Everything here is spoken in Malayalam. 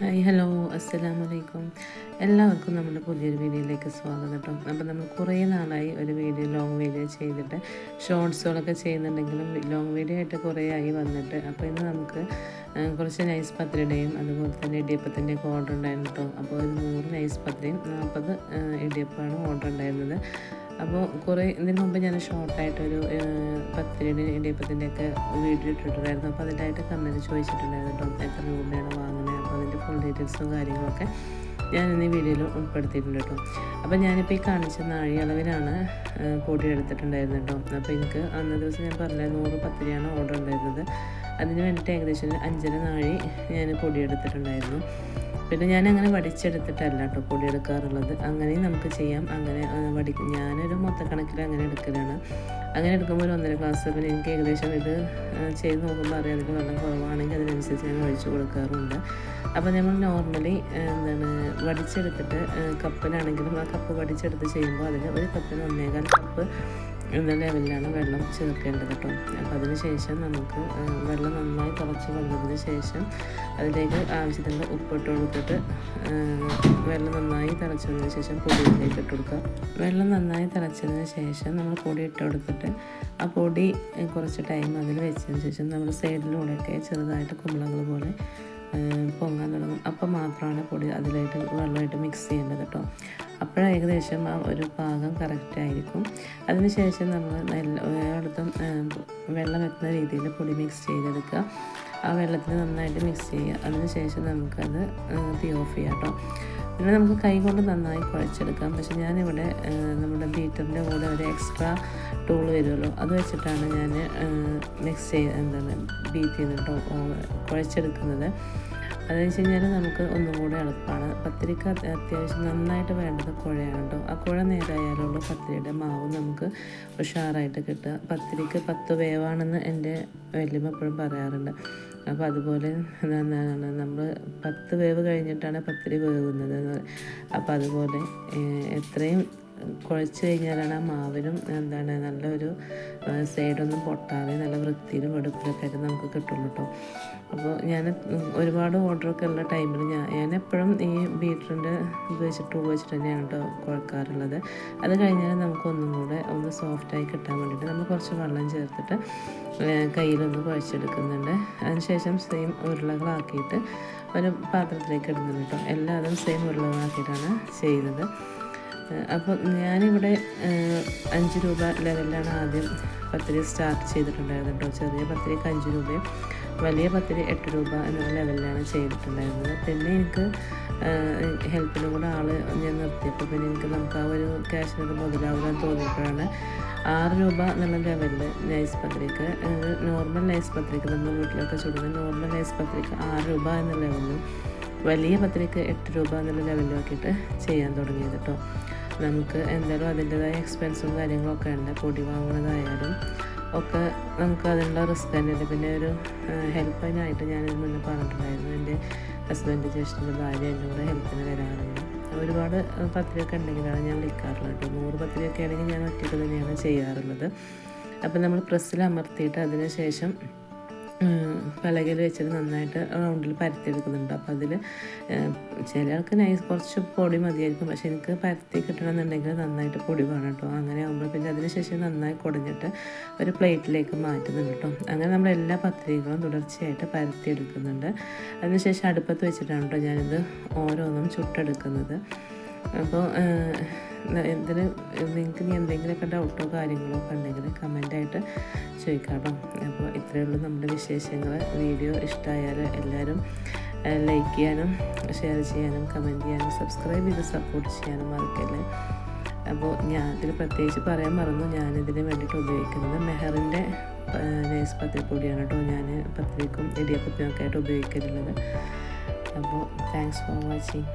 ഹായ് ഹലോ അസ്സലാമലൈക്കും. എല്ലാവർക്കും നമ്മുടെ പുതിയൊരു വീഡിയോയിലേക്ക് സ്വാഗതം കേട്ടോ. അപ്പോൾ നമ്മൾ കുറേ നാളായി ഒരു ലോങ് വീഡിയോ ചെയ്തിട്ട്, ഷോർട്സുകളൊക്കെ ചെയ്യുന്നുണ്ടെങ്കിലും ലോങ് വീഡിയോ ആയിട്ട് കുറേ ആയി വന്നിട്ട്. അപ്പോൾ ഇന്ന് നമുക്ക് കുറച്ച് നൈസ് പത്രിയുടെയും അതുപോലെ തന്നെ ഇടിയപ്പത്തിൻ്റെയൊക്കെ ഓർഡർ ഉണ്ടായിരുന്നു കേട്ടോ. അപ്പോൾ ഒരു 100 നൈസ് പത്രിയും 40 ഇടിയപ്പമാണ് ഓർഡർ ഉണ്ടായിരുന്നത്. അപ്പോൾ ഇതിന് മുമ്പ് ഞാൻ ഷോർട്ടായിട്ടൊരു പത്തിരിയുടെ ഇടിയപ്പത്തിൻ്റെയൊക്കെ വീഡിയോ ഇട്ടിട്ടുണ്ടായിരുന്നു. അപ്പോൾ അതിലായിട്ട് കമൻറ്റ് ചോദിച്ചിട്ടുണ്ടായിരുന്നു കേട്ടോ, എത്ര രൂപയാണ് വാങ്ങുന്നത്. അപ്പോൾ അതിൻ്റെ ഫുൾ ഡീറ്റെയിൽസും കാര്യങ്ങളൊക്കെ ഞാൻ ഇന്ന് ഈ വീഡിയോയിൽ ഉൾപ്പെടുത്തിയിട്ടുണ്ട് കേട്ടോ. അപ്പോൾ ഞാനിപ്പോൾ ഈ കാണിച്ച നാഴി അളവിലാണ് പൊടി എടുത്തിട്ടുണ്ടായിരുന്നത് കേട്ടോ. അപ്പോൾ എനിക്ക് അന്ന ദിവസം ഞാൻ പറഞ്ഞ 100 പത്തിരിയാണ് ഓർഡർ ഉണ്ടായിരുന്നത്. അതിന് വേണ്ടിയിട്ട് ഏകദേശം 5.5 നാഴി ഞാൻ പൊടി എടുത്തിട്ടുണ്ടായിരുന്നു. പിന്നെ ഞാനങ്ങനെ വടിച്ചെടുത്തിട്ടല്ല കേട്ടോ പൊടി എടുക്കാറുള്ളത്. അങ്ങനെയും നമുക്ക് ചെയ്യാം. അങ്ങനെ ഞാനൊരു മൊത്തക്കണക്കിൽ അങ്ങനെ എടുക്കലാണ്. അങ്ങനെ എടുക്കുമ്പോൾ ഒരു 1.5 ഗ്ലാസ്. പിന്നെ എനിക്ക് ഏകദേശം ഇത് ചെയ്ത് നോക്കുമ്പോൾ അറിയാം, അതിൽ വെള്ളം കുറവാണെങ്കിൽ അതിനനുസരിച്ച് ഞാൻ ഒഴിച്ച് കൊടുക്കാറുണ്ട്. അപ്പോൾ നമ്മൾ നോർമലി വടിച്ചെടുത്തിട്ട് കപ്പിനാണെങ്കിലും ആ കപ്പ് വടിച്ചെടുത്ത് ചെയ്യുമ്പോൾ അതിന് ഒരു കപ്പിന് 1.25 കപ്പ് എന്ന ലെവലിലാണ് വെള്ളം ചേർക്കേണ്ടത് കേട്ടോ. അപ്പോൾ അതിന് ശേഷം നമുക്ക് വെള്ളം നന്നായി തിളച്ച് വന്നതിന് ശേഷം അതിലേക്ക് ആവശ്യത്തിന് ഉപ്പിട്ട് കൊടുത്തിട്ട് വെള്ളം നന്നായി തിളച്ചതിന് ശേഷം പൊടിയിലേക്ക് ഇട്ട് കൊടുക്കുക. വെള്ളം നന്നായി തിളച്ചതിന് ശേഷം നമ്മൾ പൊടി ഇട്ട് കൊടുത്തിട്ട് ആ പൊടി കുറച്ച് ടൈം അതിൽ വെച്ചതിന് ശേഷം നമ്മൾ സൈഡിലൂടെയൊക്കെ ചെറുതായിട്ട് കുമ്പളങ്ങൾ പോലെ പൊങ്ങാൻ തുടങ്ങും. അപ്പോൾ മാത്രമാണ് പൊടി അതിലായിട്ട് വെള്ളമായിട്ട് മിക്സ് ചെയ്യേണ്ടത് കേട്ടോ. അപ്പോൾ ഏകദേശം ആ ഒരു പാകം കറക്റ്റായിരിക്കും. അതിനുശേഷം നമ്മൾ എല്ലായിടത്തും വെള്ളം എത്തുന്ന രീതിയിൽ പൊടി മിക്സ് ചെയ്തെടുക്കുക. ആ വെള്ളത്തിൽ നന്നായിട്ട് മിക്സ് ചെയ്യുക. അതിനുശേഷം നമുക്കത് തീ ഓഫ് ചെയ്യാം കേട്ടോ. പിന്നെ നമുക്ക് കൈ കൊണ്ട് നന്നായി കുഴച്ചെടുക്കാം. പക്ഷെ ഞാനിവിടെ നമ്മുടെ ബീറ്ററിൻ്റെ കൂടെ ഒരു എക്സ്ട്രാ ടൂൾ വരുമല്ലോ, അത് വെച്ചിട്ടാണ് ഞാൻ ബീറ്റ് ചെയ്തിട്ടോ കുഴച്ചെടുക്കുന്നത്. അതെന്ന് വെച്ച് കഴിഞ്ഞാൽ നമുക്ക് ഒന്നും കൂടെ എളുപ്പമാണ്. പത്തിരിക്ക് അത്യാവശ്യം നന്നായിട്ട് വേണ്ടത് കുഴയാണ് കേട്ടോ. ആ കുഴ നേരായാലുള്ള പത്തിരിയുടെ മാവ് നമുക്ക് ഉഷാറായിട്ട് കിട്ടുക. പത്തിരിക്ക് 10 വേവാണെന്ന് എൻ്റെ വല്യമ്മ എപ്പോഴും പറയാറുണ്ട്. അപ്പോൾ അതുപോലെ നമ്മൾ 10 വേവ് കഴിഞ്ഞിട്ടാണ് പത്തിരി വേവുന്നത്. അപ്പോൾ അതുപോലെ എത്രയും കുഴച്ച് കഴിഞ്ഞാലാണ് ആ മാവിനും നല്ലൊരു സൈഡൊന്നും പൊട്ടാതെ നല്ല വൃത്തിയിലും വെടുപ്പിലൊക്കെ ആയിട്ട് നമുക്ക് കിട്ടുള്ളൂ കേട്ടോ. അപ്പോൾ ഞാൻ ഒരുപാട് ഓർഡറൊക്കെ ഉള്ള ടൈമിൽ ഞാൻ എപ്പോഴും ഈ ബീറ്ററിൻ്റെ ടൂൾ വെച്ചിട്ട് തന്നെയാണ് കേട്ടോ കുഴക്കാറുള്ളത്. അത് കഴിഞ്ഞാൽ നമുക്ക് ഒന്നും കൂടെ ഒന്ന് സോഫ്റ്റായി കിട്ടാൻ വേണ്ടിയിട്ട് നമ്മൾ കുറച്ച് വെള്ളം ചേർത്തിട്ട് കയ്യിലൊന്ന് കുഴച്ചെടുക്കുന്നുണ്ട്. അതിനുശേഷം സെയിം ഉരുളകളാക്കിയിട്ട് ഒരു പാത്രത്തിലേക്ക് ഇടുന്നുണ്ട് കേട്ടോ. എല്ലാതും സെയിം ഉരുളകളാക്കിയിട്ടാണ് ചെയ്യുന്നത്. അപ്പോൾ ഞാനിവിടെ 5 രൂപ ലെവലിലാണ് ആദ്യം പത്തിരി സ്റ്റാർട്ട് ചെയ്തിട്ടുണ്ടായിരുന്നത് കേട്ടോ. ചെറിയ പത്തിരിക്ക് 5 രൂപയും വലിയ പത്തിരി 8 രൂപ എന്നുള്ള ലെവലിലാണ് ചെയ്തിട്ടുണ്ടായിരുന്നത്. പിന്നെ എനിക്ക് ഹെൽപ്പിനും കൂടെ ഞാൻ നിർത്തിയപ്പോൾ പിന്നെ നമുക്ക് ആ ഒരു ക്യാഷിനൊക്കെ മുതലാവുക തോന്നിയപ്പോഴാണ് 6 രൂപ എന്നുള്ള ലെവലിൽ നൈസ് പത്രിക്ക്, നോർമൽ നൈസ് പത്രിക്ക് നമ്മൾ വീട്ടിലൊക്കെ ചുടുന്ന നോർമൽ നൈസ് പത്രിക്ക് 6 രൂപ എന്ന ലെവലിലും വലിയ പത്രിക്ക് 8 രൂപ എന്നുള്ള ലെവലിലാക്കിയിട്ട് ചെയ്യാൻ തുടങ്ങിയത് കേട്ടോ. നമുക്ക് എന്തായാലും അതിൻ്റെതായ എക്സ്പെൻസും കാര്യങ്ങളൊക്കെ ഉണ്ട്. പൊടി വാങ്ങുന്നതായാലും ഒക്കെ നമുക്ക് അതിനുള്ള റിസ്ക് തന്നെയുണ്ട്. പിന്നെ ഒരു ഹെൽപ്പിനായിട്ട് ഞാനിത് മുന്നേ പറഞ്ഞിട്ടുണ്ടായിരുന്നു. എൻ്റെ ഹസ്ബൻഡ് ജ്യേഷ്ഠൻ്റെ ഭാര്യ എൻ്റെ കൂടെ ഹെൽപ്പിന് വരാറുണ്ട്. ഒരുപാട് പത്രിയൊക്കെ ഉണ്ടെങ്കിലാണ് ഞാൻ വിളിക്കാറുള്ളത് കേട്ടോ. 100 പത്രിയൊക്കെ ആണെങ്കിൽ ഞാൻ ഒറ്റയ്ക്ക് തന്നെയാണ് ചെയ്യാറുള്ളത്. അപ്പോൾ നമ്മൾ പ്രസ്സിൽ അമർത്തിയിട്ട് അതിന് ശേഷം പലകയിൽ വെച്ചിട്ട് നന്നായിട്ട് റൗണ്ടിൽ പരത്തിയെടുക്കുന്നുണ്ട്. അപ്പോൾ അതിൽ ചില ആൾക്ക് കുറച്ച് പൊടി മതിയായിരിക്കും. പക്ഷെ എനിക്ക് പരത്തി കിട്ടണമെന്നുണ്ടെങ്കിൽ നന്നായിട്ട് പൊടി വേണം കേട്ടോ. അങ്ങനെ ആകുമ്പോൾ പിന്നെ അതിന് ശേഷം നന്നായി കുടഞ്ഞിട്ട് ഒരു പ്ലേറ്റിലേക്ക് മാറ്റുന്നുണ്ട് കേട്ടോ. അങ്ങനെ നമ്മൾ എല്ലാ പത്രികകളും തുടർച്ചയായിട്ട് പരത്തിയെടുക്കുന്നുണ്ട്. അതിനുശേഷം അടുപ്പത്ത് വെച്ചിട്ടാണ് കേട്ടോ ഞാനിത് ഓരോന്നും ചുട്ടെടുക്കുന്നത്. അപ്പോൾ നിങ്ങൾക്ക് ഇനി എന്തെങ്കിലുമൊക്കെ ഡൗട്ടോ കാര്യങ്ങളോ ഒക്കെ ഉണ്ടെങ്കിൽ കമൻ്റായിട്ട് ചോദിക്കാം കേട്ടോ. അപ്പോൾ ഇത്രയേ ഉള്ളൂ നമ്മുടെ വിശേഷങ്ങൾ. വീഡിയോ ഇഷ്ടമായാൽ എല്ലാവരും ലൈക്ക് ചെയ്യാനും ഷെയർ ചെയ്യാനും കമൻറ്റ് ചെയ്യാനും സബ്സ്ക്രൈബ് ചെയ്ത് സപ്പോർട്ട് ചെയ്യാനും മറക്കല്ലേ. അപ്പോൾ ഇതിൽ പ്രത്യേകിച്ച് പറയാൻ മറന്നു, ഞാനിതിന് വേണ്ടിയിട്ട് ഉപയോഗിക്കുന്നത് മെഹറിൻ്റെ നൈസ് പത്തിരിപ്പൊടിയാണ് കേട്ടോ. ഞാൻ പത്തിരിക്കും ഇടിയപ്പത്തിനൊക്കെ ആയിട്ട് ഉപയോഗിക്കുന്നുള്ളത്. അപ്പോൾ താങ്ക്സ് ഫോർ വാച്ചിങ്.